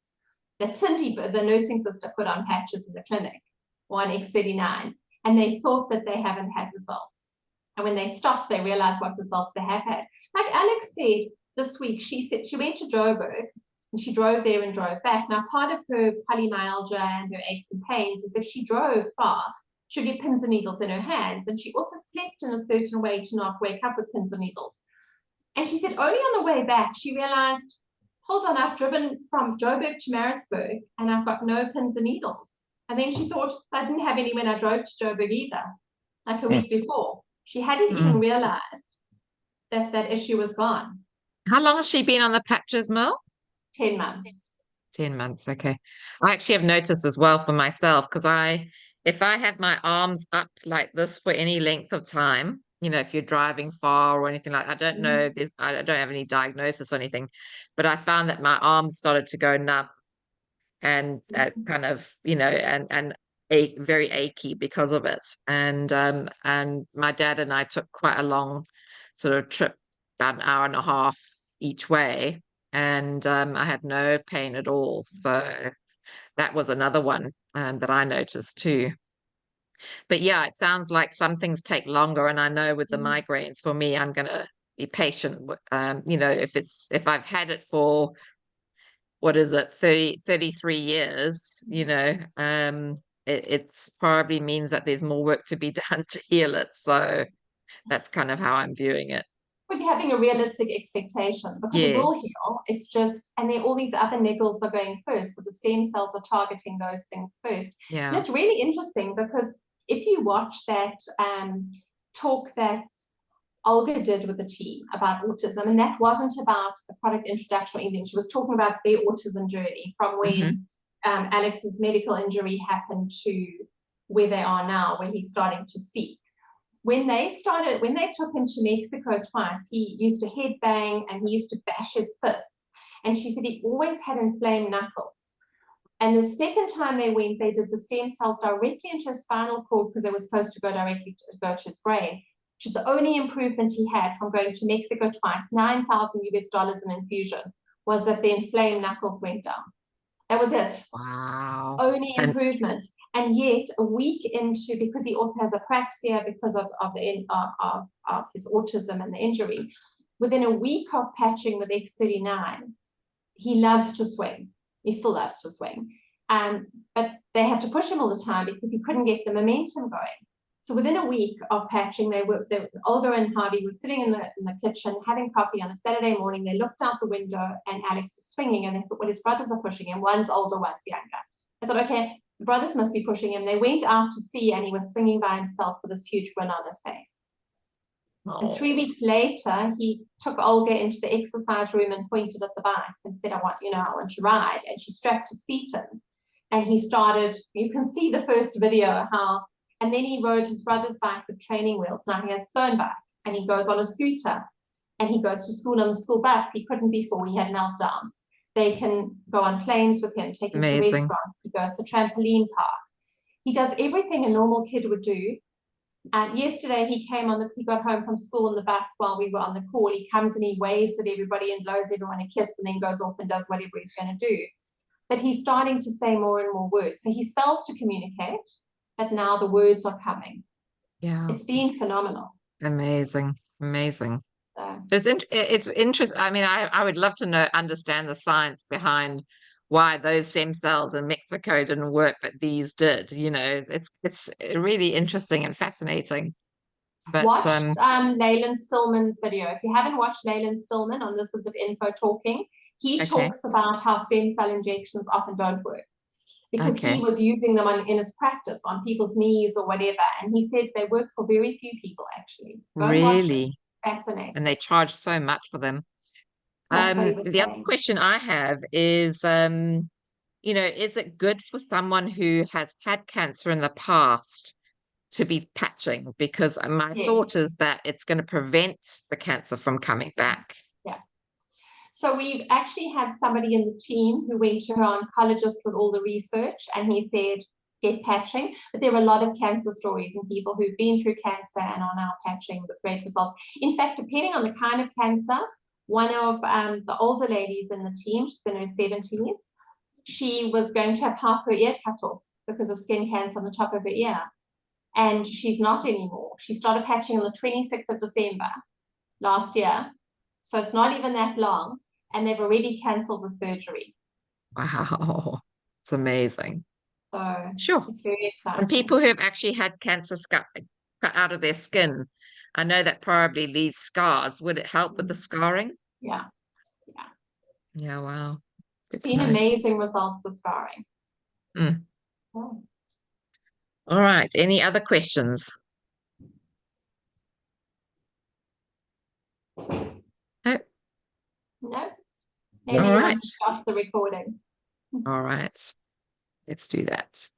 that Cindy, the nursing sister, put on patches in the clinic, or on X39, and they thought that they haven't had results. And when they stopped, they realized what results they have had. Like Alex said this week, she said she went to Joburg and she drove there and drove back. Now, part of her polymyalgia and her aches and pains is if she drove far, she'd get pins and needles in her hands. And she also slept in a certain way to not wake up with pins and needles. And she said only on the way back, she realized, hold on, I've driven from Joburg to Maritzburg and I've got no pins and needles. And then she thought, I didn't have any when I drove to Joburg either, like a week before. She hadn't even realized that that issue was gone. How long has she been on the patches, Mel? 10 months. 10 months, okay. I actually have noticed as well for myself, because if I have my arms up like this for any length of time, you know, if you're driving far or anything like that, I don't know, I don't have any diagnosis or anything, but I found that my arms started to go numb and kind of, you know, and very achy because of it. And my dad and I took quite a long sort of trip, about an hour and a half each way, and I had no pain at all. So that was another one that I noticed too. But yeah, it sounds like some things take longer, and I know with the migraines, for me, I'm gonna be patient. You know, if I've had it for, what is it, 33 years, you know, it's probably means that there's more work to be done to heal it. So that's kind of how I'm viewing it. But you're having a realistic expectation, because it will heal. It's just, and then all these other niggles are going first. So the stem cells are targeting those things first. Yeah. And it's really interesting because if you watch that talk that Olga did with the team about autism, and that wasn't about a product introduction or anything. She was talking about their autism journey from when Alex's medical injury happened to where they are now, where he's starting to speak. When they took him to Mexico twice, he used to headbang and he used to bash his fists. And she said he always had inflamed knuckles. And the second time they went, they did the stem cells directly into his spinal cord because they were supposed to go directly to his brain. The only improvement he had from going to Mexico twice, $9,000 in infusion, was that the inflamed knuckles went down. That was it. Wow. Only improvement. And yet, a week into, because he also has apraxia because of his autism and the injury, within a week of patching with X39, he loves to swing. He still loves to swing. But they had to push him all the time because he couldn't get the momentum going. So within a week of patching, Olga and Harvey were sitting in the kitchen having coffee on a Saturday morning. They looked out the window and Alex was swinging, and they thought, well, his brothers are pushing him. One's older, one's younger. I thought, okay, the brothers must be pushing him. They went out to see, and he was swinging by himself with this huge grin on his face. And 3 weeks later, he took Olga into the exercise room and pointed at the bike and said, I want to ride. And she strapped his feet in. And he started, you can see the first video how, and then he rode his brother's bike with training wheels. Now he has his own bike, and he goes on a scooter, and he goes to school on the school bus. He couldn't before, he had meltdowns. They can go on planes with him, take him to restaurants. He goes to trampoline park. He does everything a normal kid would do. And yesterday he got home from school on the bus while we were on the call. He comes and he waves at everybody and blows everyone a kiss, and then goes off and does whatever he's going to do. But he's starting to say more and more words. So he spells to communicate, but now the words are coming. Yeah. It's been phenomenal. Amazing. Amazing. So, It's interesting. I mean, I would love to understand the science behind why those stem cells in Mexico didn't work, but these did. It's really interesting and fascinating. But watch Leyland Stillman's video. If you haven't watched Leyland Stillman on This Is It Info Talking, he talks about how stem cell injections often don't work, because he was using them in his practice on people's knees or whatever, and he said they work for very few people actually. Really fascinating. And they charge so much for them. The other question I have is, is it good for someone who has had cancer in the past to be patching? Because my thought is that it's going to prevent the cancer from coming back. Yeah. So we actually have somebody in the team who went to her oncologist with all the research, and he said, get patching. But there are a lot of cancer stories and people who've been through cancer and are now patching with great results. In fact, depending on the kind of cancer, one of the older ladies in the team, she's in her 70s, she was going to have half her ear cut off because of skin cancer on the top of her ear. And she's not anymore. She started patching on the 26th of December last year. So it's not even that long. And they've already cancelled the surgery. Wow. It's amazing. So sure. It's very exciting. And people who have actually had cancer cut out of their skin, I know that probably leaves scars. Would it help with the scarring? Yeah. Yeah, wow. Seen amazing results with scarring. All right. Any other questions? No. Maybe all right. stop the recording. All right. Let's do that.